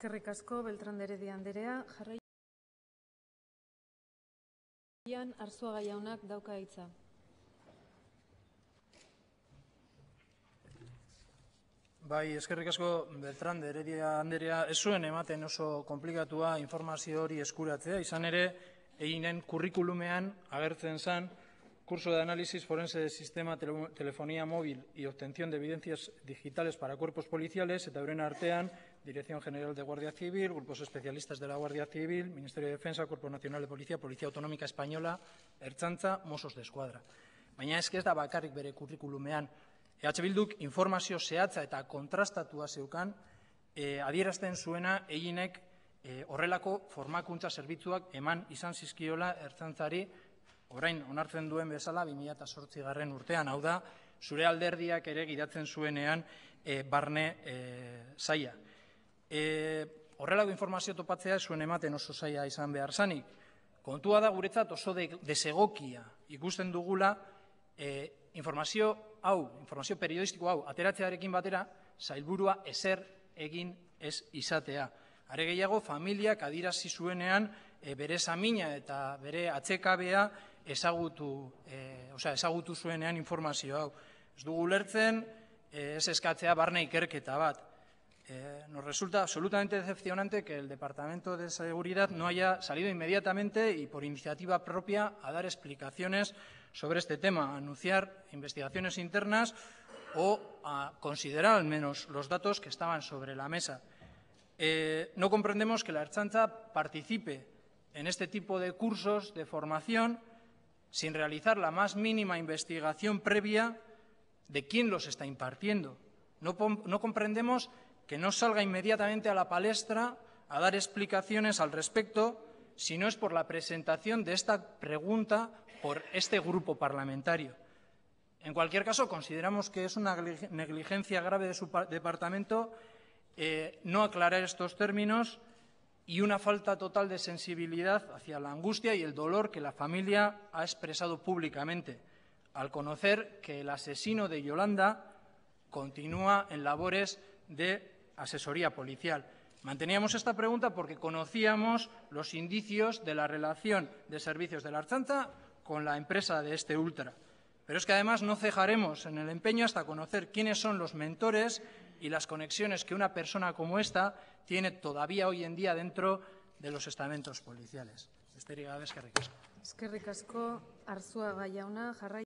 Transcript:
Eskerrik asko, Beltrán de Heredia Andrea. Jarraian, Arzuaga jaunak dauka hitza. Bai, eskerrik asko, Beltrán de Heredia Andrea, ez zuen ematen oso komplikatua informazio hori eskuratzea, izan ere, eginen kurrikulumean agertzen zen curso de análisis forense de sistema, telefonía móvil y obtención de evidencias digitales para cuerpos policiales, eta euren artean, Dirección General de Guardia Civil, grupos especialistas de la Guardia Civil, Ministerio de Defensa, Cuerpo Nacional de Policía, Policía Autonómica Española, Ertzaintza, Mossos d'Esquadra. Baina ez da bakarrik bere kurrikulumean. EH Bilduk informazio zehatza eta kontrastatua zeukan adierazten zuena eginek horrelako formakuntza zerbitzuak eman izan zizkiola Ertzaintzari orain onartzen duen bezala 2008 urtean, hau da, zure alderdiak ere gidatzen zuenean barne saia. Horrelako informazio topatzea zuen ematen oso saia izan behar zanik. Kontua da guretzat oso desegokia ikusten dugula informazio periodistiko hau ateratzearekin batera sailburua ezer egin ez izatea. Are gehiago, familiak adierazi zuenean bere samina eta bere atsekabea ezagutu zuenean informazio hau. Ez dugu ulertzen, ez eskatzea barne ikerketa bat. Nos resulta absolutamente decepcionante que el Departamento de Seguridad no haya salido inmediatamente y por iniciativa propia a dar explicaciones sobre este tema, a anunciar investigaciones internas o a considerar al menos los datos que estaban sobre la mesa. No comprendemos que la Ertzaintza participe en este tipo de cursos de formación sin realizar la más mínima investigación previa de quién los está impartiendo. No comprendemos que no salga inmediatamente a la palestra a dar explicaciones al respecto si no es por la presentación de esta pregunta por este grupo parlamentario. En cualquier caso, consideramos que es una negligencia grave de su departamento no aclarar estos términos y una falta total de sensibilidad hacia la angustia y el dolor que la familia ha expresado públicamente al conocer que el asesino de Yolanda continúa en labores de asesoría policial. Manteníamos esta pregunta porque conocíamos los indicios de la relación de servicios de la Ertzaintza con la empresa de este ultra. Pero es que además no cejaremos en el empeño hasta conocer quiénes son los mentores y las conexiones que una persona como esta tiene todavía hoy en día dentro de los estamentos policiales. Besterik gabe, eskerrik asko. Eskerrik asko, Arzuaga jauna.